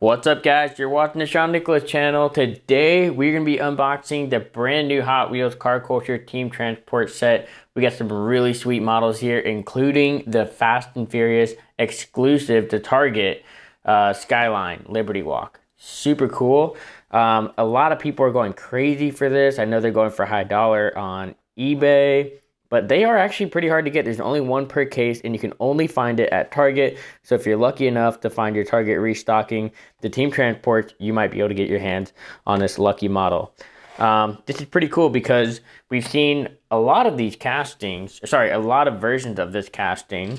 What's up, guys? You're watching the Shawn Nicklaus channel. Today we're going to be unboxing the brand new Hot Wheels Car Culture Team Transport set. We got some really sweet models here, including the Fast and Furious exclusive to Target Skyline Liberty Walk. Super cool. A lot of people are going crazy for this. I know they're going for high dollar on eBay, but they are actually pretty hard to get. There's only one per case, and you can only find it at Target. So if you're lucky enough to find your Target restocking the Team Transport, you might be able to get your hands on this lucky model. This is pretty cool because we've seen a lot of these castings, a lot of versions of this casting,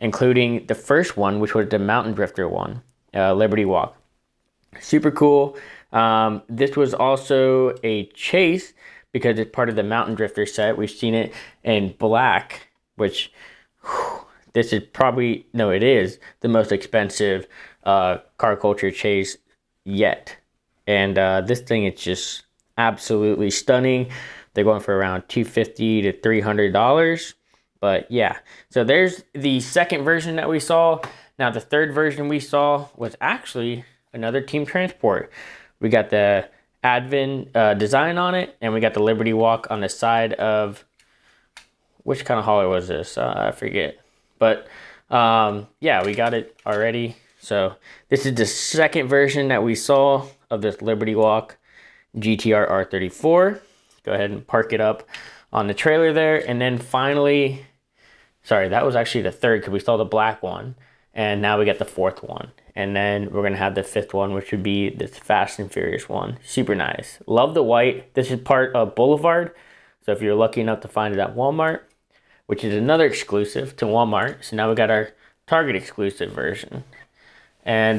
including the first one, which was the Mountain Drifter one, Liberty Walk. Super cool. This was also a chase, because it's part of the Mountain Drifter set. We've seen it in black, which this is probably, no, it is the most expensive car culture chase yet. And this thing is just absolutely stunning. They're going for around $250 to $300. But yeah, so there's the second version that we saw. Now the third version we saw was actually another Team Transport. We got the Advent design on it, and we got the Liberty Walk on the side of, which kind of hauler was this? I forget. But yeah, we got it already. So this is the second version that we saw of this Liberty Walk GTR R34. Go ahead and park it up on the trailer there. And then finally, sorry, that was actually the third, because we saw the black one, and now we got the fourth one. And then we're going to have the fifth one, which would be this Fast and Furious one. Super nice. Love the white. This is part of Boulevard. So if you're lucky enough to find it at Walmart, which is another exclusive to Walmart. So now we got our Target exclusive version. And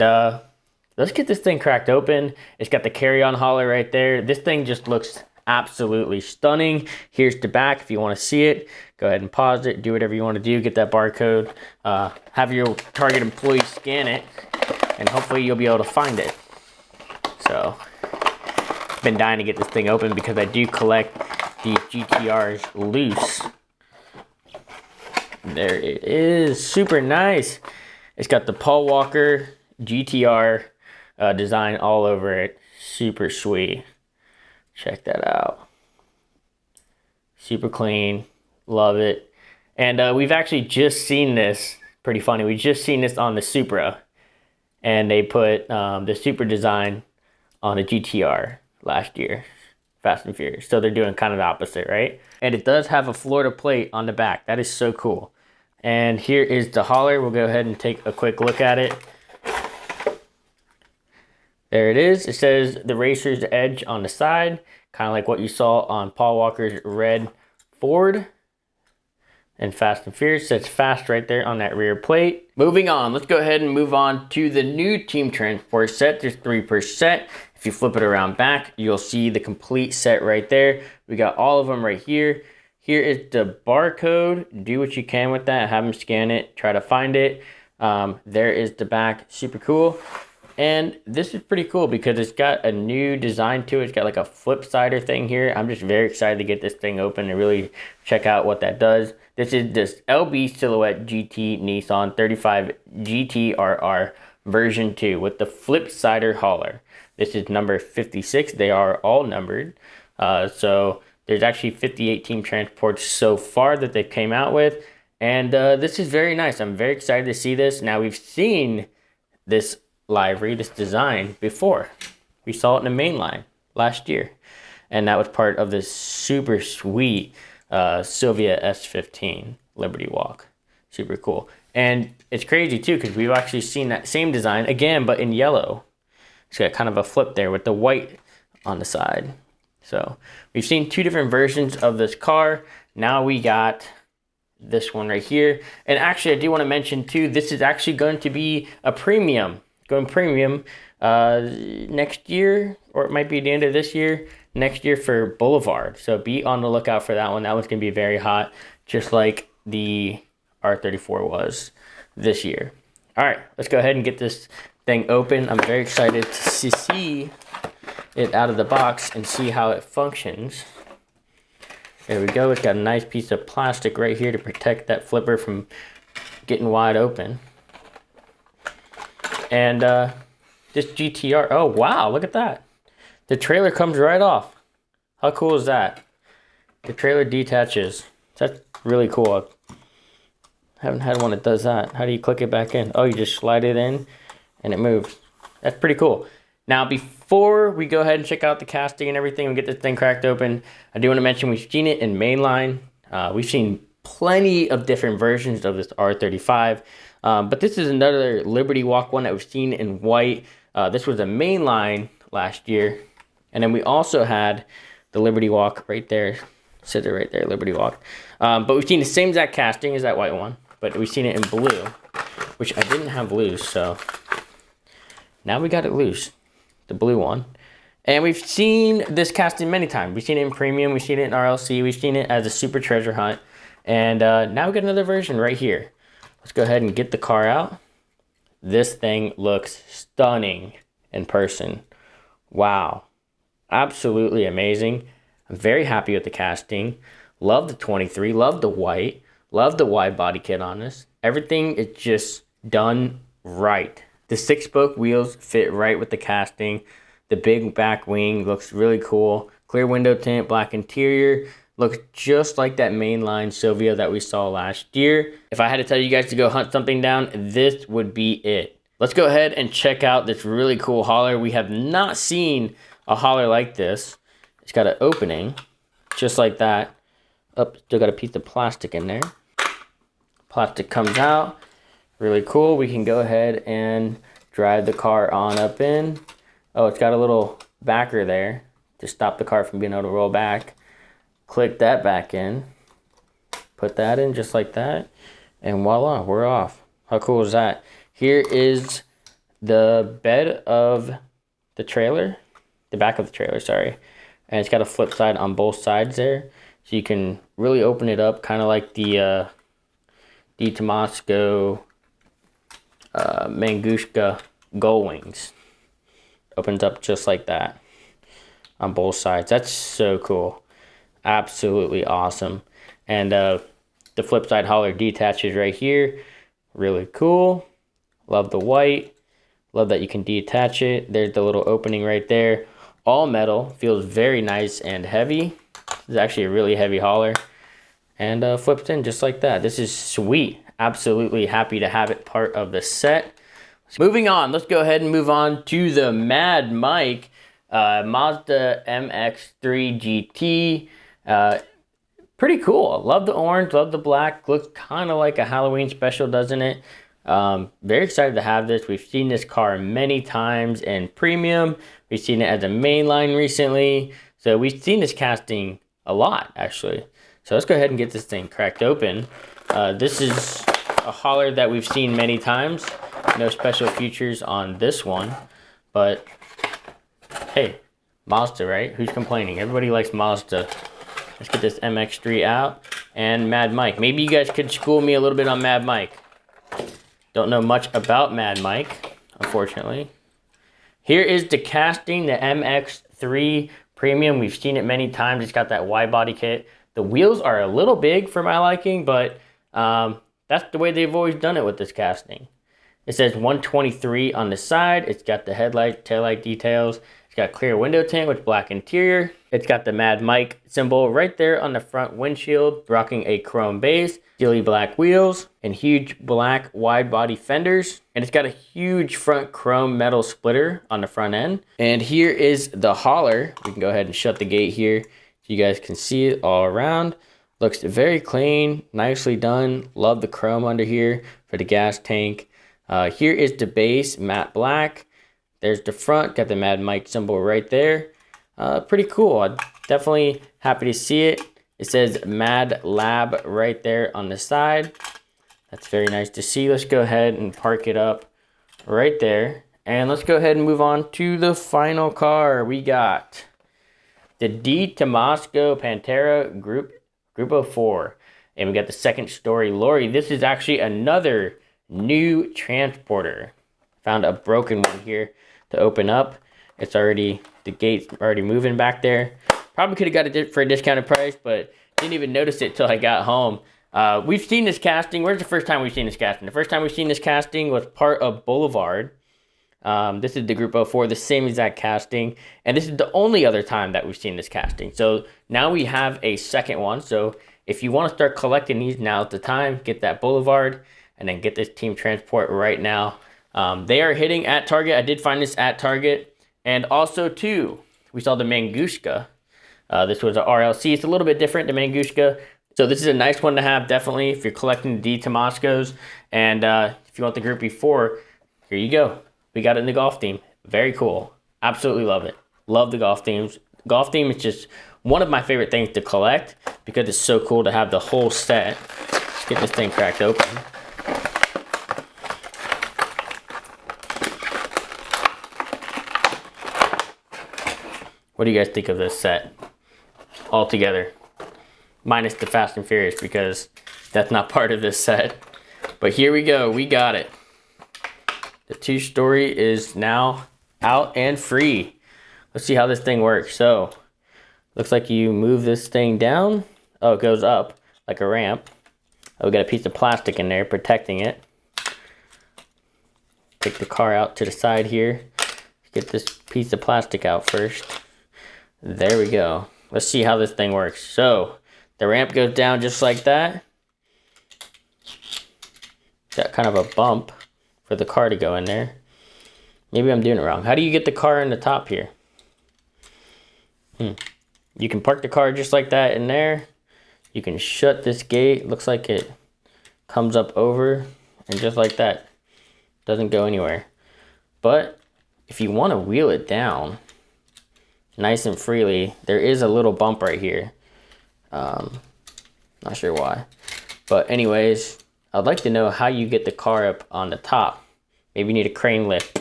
let's get this thing cracked open. It's got the carry-on hauler right there. This thing just looks absolutely stunning. Here's the back if you want to see it. Go ahead and pause it. Do whatever you want to do. Get that barcode. Have your Target employee scan it, and hopefully you'll be able to find it. So, been dying to get this thing open because I do collect these GTRs loose. There it is. Super nice. It's got the Paul Walker GTR design all over it. Super sweet. Check that out. Super clean. Love it. And we've actually just seen this. Pretty funny. We just seen this on the Supra. And they put the Supra design on a GTR last year. Fast and Furious. So they're doing kind of the opposite, right? And it does have a Florida plate on the back. That is so cool. And here is the hauler. We'll go ahead and take a quick look at it. There it is. It says the Racer's Edge on the side. Kind of like what you saw on Paul Walker's red Ford. And Fast and Furious says fast right there on that rear plate. Moving on, let's go ahead and move on to the new Team Transport set. There's 3 per set. If you flip it around back, you'll see the complete set right there. We got all of them right here. Here is the barcode. Do what you can with that. Have them scan it. Try to find it. There is the back. Super cool. And this is pretty cool because it's got a new design to it. It's got like a flip sider thing here. I'm just very excited to get this thing open and really check out what that does. This is this LB Silhouette GT Nissan 35 GTRR version 2 with the flip sider hauler. This is number 56. They are all numbered. So there's actually 58 Team Transports so far that they came out with. And this is very nice. I'm very excited to see this. Now, we've seen this livery, this design before. We saw it in the main line last year, and that was part of this super sweet Sylvia S15 Liberty Walk. Super cool. And it's crazy too because we've actually seen that same design again but in yellow. It's got kind of a flip there with the white on the side. So we've seen 2 different versions of this car. Now we got this one right here. And actually, I do want to mention too, this is actually going to be a premium. Going premium next year, or it might be the end of this year, next year for Boulevard. So be on the lookout for that one. That one's going to be very hot, just like the R34 was this year. All right, let's go ahead and get this thing open. I'm very excited to see it out of the box and see how it functions. There we go. It's got a nice piece of plastic right here to protect that flipper from getting wide open. And this GTR. Oh, wow, look at that. The trailer comes right off. How cool is that? The trailer detaches. That's really cool. I haven't had one that does that. How do you click it back in? Oh, you just slide it in and it moves. That's pretty cool. Now, before we go ahead and check out the casting and everything and get this thing cracked open, I do want to mention we've seen it in mainline. We've seen plenty of different versions of this R35, but this is another Liberty Walk one that we've seen in white. This was a mainline last year, and then we also had the Liberty Walk right there. Says it right there, Liberty Walk. But we've seen the same exact casting as that white one, but we've seen it in blue, which I didn't have loose, so now we got it loose, the blue one. And we've seen this casting many times. We've seen it in premium, we've seen it in RLC, we've seen it as a super treasure hunt, and now we got another version right here. Let's go ahead and get the car out. This thing looks stunning in person. Wow, absolutely amazing. I'm very happy with the casting. Love the 23, love the white, love the wide body kit on this. Everything is just done right. The 6-spoke wheels fit right with the casting. The big back wing looks really cool. Clear window tint, black interior. Looks just like that mainline Silvia that we saw last year. If I had to tell you guys to go hunt something down, this would be it. Let's go ahead and check out this really cool hauler. We have not seen a hauler like this. It's got an opening, just like that. Up, still got a piece of plastic in there. Plastic comes out, really cool. We can go ahead and drive the car on up in. Oh, it's got a little backer there to stop the car from being able to roll back. Click that back in, put that in just like that, and voila, we're off. How cool is that? Here is the bed of the trailer, the back of the trailer, sorry. And it's got a flip side on both sides there. So you can really open it up, kind of like the Tomasco Mangushka Gull Wings. Opens up just like that on both sides. That's so cool. Absolutely awesome. And the flip side hauler detaches right here. Really cool. Love the white. Love that you can detach it. There's the little opening right there. All metal, feels very nice and heavy. It's actually a really heavy hauler, and flips in just like that. This is sweet. Absolutely happy to have it part of the set. Moving on, let's go ahead and move on to the Mad Mike Mazda MX-3 GT. Pretty cool. Love the orange, love the black. Looks kind of like a Halloween special, doesn't it? Very excited to have this. We've seen this car many times in premium. We've seen it as a mainline recently. So we've seen this casting a lot, actually. So let's go ahead and get this thing cracked open. This is a hauler that we've seen many times. No special features on this one. But, hey, Mazda, right? Who's complaining? Everybody likes Mazda. Let's get this MX-3 out. And Mad Mike. Maybe you guys could school me a little bit on Mad Mike. Don't know much about Mad Mike, unfortunately. Here is the casting, the MX-3 Premium. We've seen it many times. It's got that wide body kit. The wheels are a little big for my liking, but that's the way they've always done it with this casting. It says 123 on the side. It's got the headlight, taillight details. It's got clear window tint with black interior. It's got the Mad Mike symbol right there on the front windshield, rocking a chrome base, steely black wheels, and huge black wide body fenders. And it's got a huge front chrome metal splitter on the front end. And here is the hauler. We can go ahead and shut the gate here so you guys can see it all around. Looks very clean, nicely done. Love the chrome under here for the gas tank. Here is the base, matte black. There's the front, got the Mad Mike symbol right there. Pretty cool. I'm definitely happy to see it. It says Mad Lab right there on the side. That's very nice to see. Let's go ahead and park it up right there. And let's go ahead and move on to the final car. We got the D Tomasco Pantera Group of 4. And we got the second story lorry. This is actually another new transporter. Found a broken one here to open up. It's already, the gate's already moving back there. Probably could have got it for a discounted price, but didn't even notice it till I got home. We've seen this casting. Where's the first time we've seen this casting? The first time we've seen this casting was part of Boulevard. This is the Group 04, the same exact casting, and this is the only other time that we've seen this casting. So now we have a second one. So if you want to start collecting these, now's the time. Get that Boulevard and then get this Team Transport right now. They are hitting at Target. I did find this at Target. And also too, we saw the Mangushka. This was a RLC. It's a little bit different, the Mangushka. So this is a nice one to have, definitely, if you're collecting the D Tomascos. And if you want the Group B4, here you go. We got it in the golf theme. Very cool. Absolutely love it. Love the golf themes. Golf theme is just one of my favorite things to collect because it's so cool to have the whole set. Let's get this thing cracked open. What do you guys think of this set all together? Minus the Fast and Furious because that's not part of this set. But here we go. We got it. The 2-story is now out and free. Let's see how this thing works. So, looks like you move this thing down. Oh, it goes up like a ramp. Oh, we got a piece of plastic in there protecting it. Take the car out to the side here. Get this piece of plastic out first. There we go. Let's see how this thing works. So, the ramp goes down just like that. Got kind of a bump for the car to go in there. Maybe I'm doing it wrong. How do you get the car in the top here? You can park the car just like that in there. You can shut this gate. Looks like it comes up over and just like that. Doesn't go anywhere. But if you want to wheel it down nice and freely, there is a little bump right here. Not sure why. But anyways, I'd like to know how you get the car up on the top. Maybe you need a crane lift.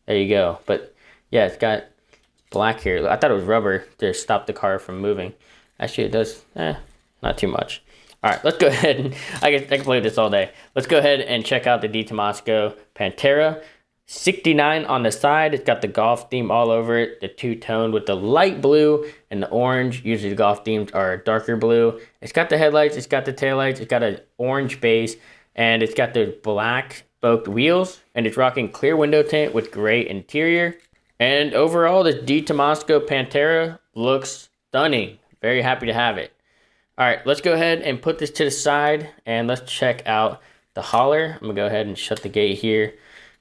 There you go. But yeah, it's got black here. I thought it was rubber to stop the car from moving. Actually, it does, not too much. All right, let's go ahead and, I can play this all day. Let's go ahead and check out the Di Tomasco Pantera. 69 on the side. It's got the golf theme all over it. The two-tone with the light blue and the orange. Usually the golf themes are darker blue. It's got the headlights. It's got the taillights. It's got an orange base. And it's got the black spoked wheels. And it's rocking clear window tint with gray interior. And overall, the Di Tomasco Pantera looks stunning. Very happy to have it. All right, let's go ahead and put this to the side. And let's check out the hauler. I'm going to go ahead and shut the gate here.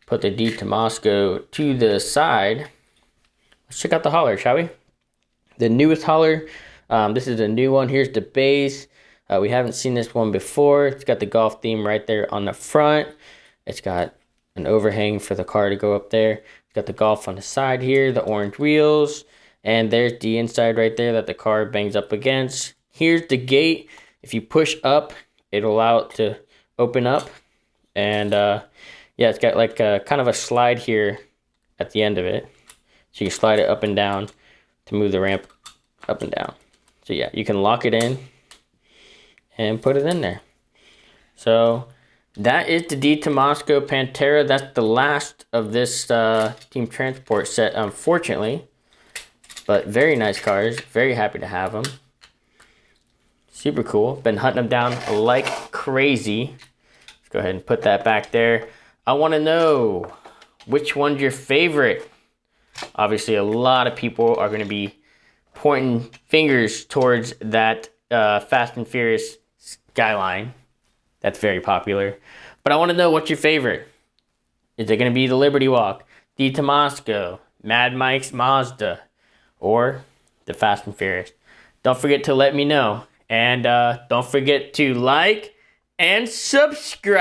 Put the Di Tomasco to the side. Let's check out the hauler, shall we? The newest hauler. This is a new one. Here's the base. We haven't seen this one before. It's got the golf theme right there on the front. It's got an overhang for the car to go up there. It's got the golf on the side here, the orange wheels. And there's the inside right there that the car bangs up against. Here's the gate. If you push up, it'll allow it to open up. And yeah, it's got like a, kind of a slide here at the end of it. So you slide it up and down to move the ramp up and down. So yeah, you can lock it in and put it in there. So that is the Di Tomasco Pantera. That's the last of this Team Transport set, unfortunately. But very nice cars. Very happy to have them. Super cool. Been hunting them down like crazy. Let's go ahead and put that back there. I want to know which one's your favorite. Obviously, a lot of people are going to be pointing fingers towards that Fast and Furious Skyline. That's very popular. But I want to know what's your favorite. Is it going to be the Liberty Walk, Di Tomasco, Mad Mike's Mazda, or the Fast and Furious? Don't forget to let me know. And don't forget to like and subscribe.